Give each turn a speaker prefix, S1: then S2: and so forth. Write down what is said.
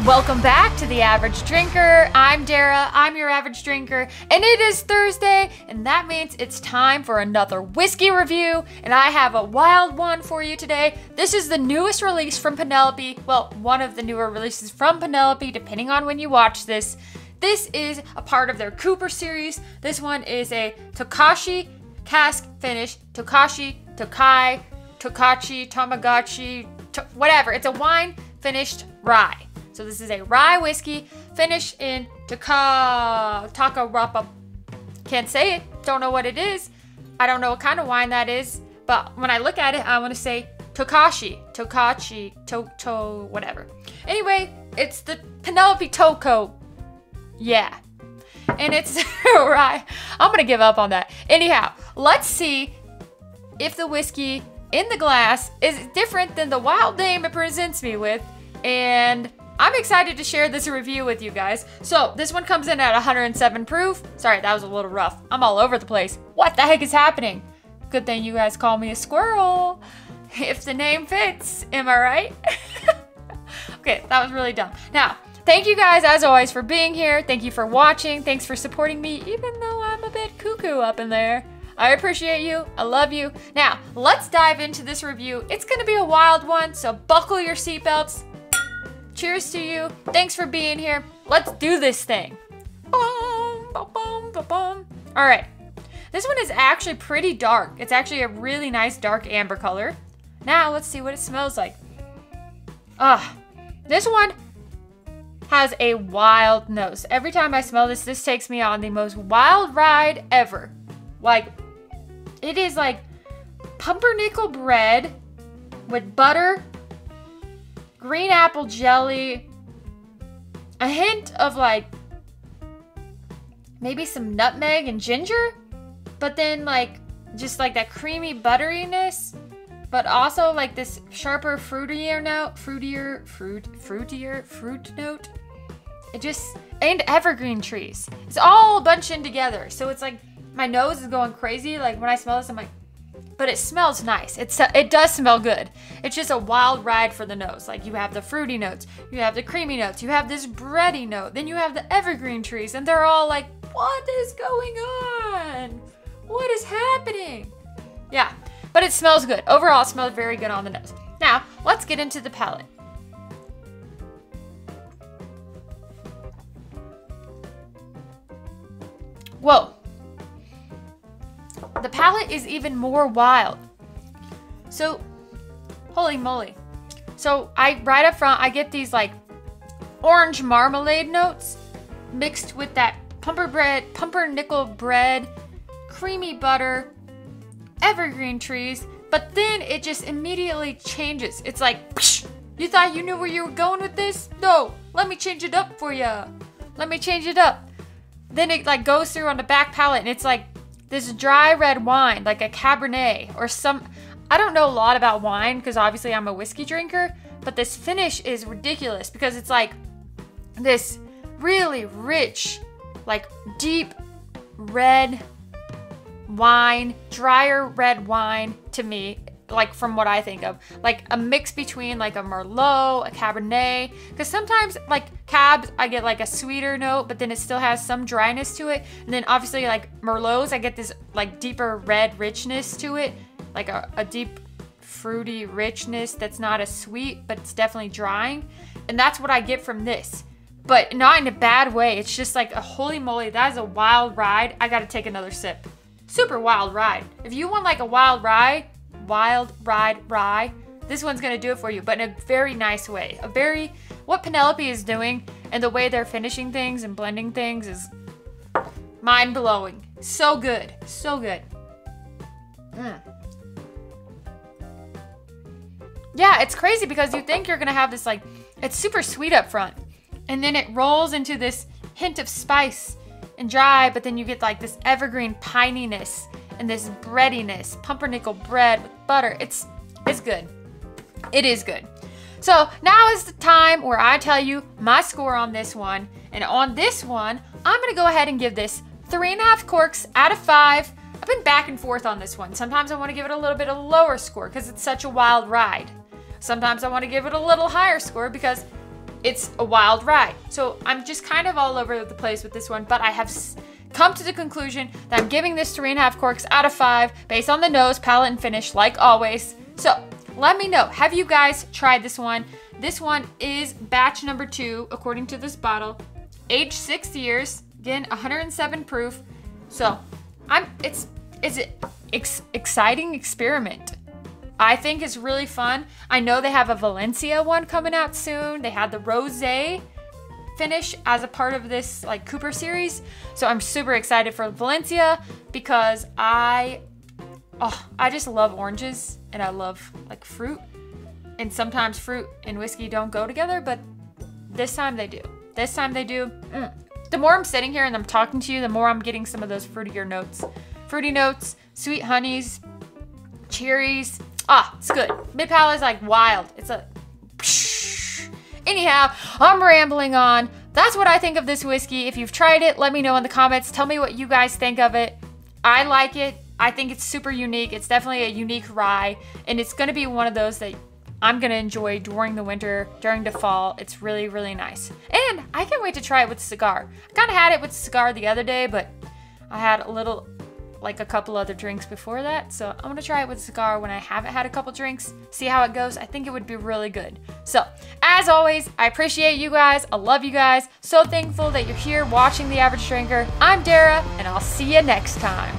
S1: Welcome back to The Average Drinker. I'm Dara, I'm your average drinker, and it is Thursday, and that means it's time for another whiskey review, and I have a wild one for you today. This is the newest release from Penelope, well, one of the newer releases from Penelope, depending on when you watch this. This is a part of their Cooper series. This one is a Tokaji cask finish, Tokaji, Tamagotchi, whatever. It's a wine finished rye. So this is a rye whiskey finished in Takarapa. Can't say it. Don't know what it is. I don't know what kind of wine that is. But when I look at it, I want to say Tokaji, whatever. Anyway, it's the Penelope Tokaji. Yeah. And it's rye. I'm going to give up on that. Anyhow, let's see if the whiskey in the glass is different than the wild name it presents me with. And I'm excited to share this review with you guys. So this one comes in at 107 proof. Sorry, that was a little rough. I'm all over the place. What the heck is happening? Good thing you guys call me a squirrel. If the name fits, am I right? Okay, that was really dumb. Now, thank you guys as always for being here. Thank you for watching. Thanks for supporting me, even though I'm a bit cuckoo up in there. I appreciate you. I love you. Now, let's dive into this review. It's gonna be a wild one, so buckle your seatbelts. Cheers to you. Thanks for being here. Let's do this thing. All right. This one is actually pretty dark. It's actually a really nice dark amber color. Now, let's see what it smells like. This one has a wild nose. Every time I smell this, this takes me on the most wild ride ever. Like, it is like pumpernickel bread with butter, green apple jelly, a hint of like maybe some nutmeg and ginger, but then like just like that creamy butteriness, but also like this sharper fruit note. It just, and evergreen trees. It's all bunched in together. So it's like my nose is going crazy. Like when I smell this, I'm like, but it smells nice. It does smell good. It's just a wild ride for the nose. Like you have the fruity notes, you have the creamy notes, you have this bready note, then you have the evergreen trees, and they're all like, what is going on? What is happening? Yeah, but it smells good. Overall, it smells very good on the nose. Now, let's get into the palate. Whoa. The palate is even more wild. So, holy moly. So, right up front, I get these like orange marmalade notes mixed with that pumpernickel bread, creamy butter, evergreen trees, but then it just immediately changes. It's like, psh, you thought you knew where you were going with this? No, let me change it up for ya. Let me change it up. Then it like goes through on the back palate, and it's like this dry red wine, like a Cabernet or some, I don't know a lot about wine because obviously I'm a whiskey drinker, but this finish is ridiculous because it's like this really rich, like deep red wine, drier red wine to me, like from what I think of, like a mix between like a Merlot, a Cabernet, because sometimes like Cabs, I get like a sweeter note, but then it still has some dryness to it. And then obviously like Merlots, I get this like deeper red richness to it, like a deep fruity richness that's not as sweet, but it's definitely drying. And that's what I get from this, but not in a bad way. It's just like a holy moly, that is a wild ride. I gotta take another sip. Super wild ride. If you want like a wild ride rye, this one's gonna do it for you, but in a very nice way. What Penelope is doing and the way they're finishing things and blending things is mind-blowing. So good, so good. Yeah, it's crazy because you think you're gonna have this like, it's super sweet up front, and then it rolls into this hint of spice and dry, but then you get like this evergreen pininess and this breadiness, pumpernickel bread with butter. It's good. It is good. So now is the time where I tell you my score on this one. And on this one, I'm gonna go ahead and give this 3.5 corks out of 5. I've been back and forth on this one. Sometimes I wanna give it a little bit of a lower score because it's such a wild ride. Sometimes I wanna give it a little higher score because it's a wild ride. So I'm just kind of all over the place with this one, but I have come to the conclusion that I'm giving this 3.5 corks out of 5 based on the nose, palate, and finish, like always. So let me know, have you guys tried this one? This one is batch number 2, according to this bottle. Aged 6 years, again, 107 proof. So it's an exciting experiment. I think it's really fun. I know they have a Valencia one coming out soon. They had the rosé finish as a part of this like Cooper series. So I'm super excited for Valencia because I just love oranges and I love like fruit. And sometimes fruit and whiskey don't go together, but this time they do. This time they do. The more I'm sitting here and I'm talking to you, the more I'm getting some of those fruitier notes. Fruity notes, sweet honeys, cherries. It's good. Mid palate is like wild. It's a... Anyhow, I'm rambling on. That's what I think of this whiskey. If you've tried it, let me know in the comments. Tell me what you guys think of it. I like it. I think it's super unique. It's definitely a unique rye. And it's going to be one of those that I'm going to enjoy during the winter, during the fall. It's really, really nice. And I can't wait to try it with a cigar. I kind of had it with a cigar the other day, but I had a couple other drinks before that. So I'm gonna try it with a cigar when I haven't had a couple drinks, see how it goes. I think it would be really good. So as always, I appreciate you guys. I love you guys. So thankful that you're here watching The Average Drinker. I'm Dara, and I'll see you next time.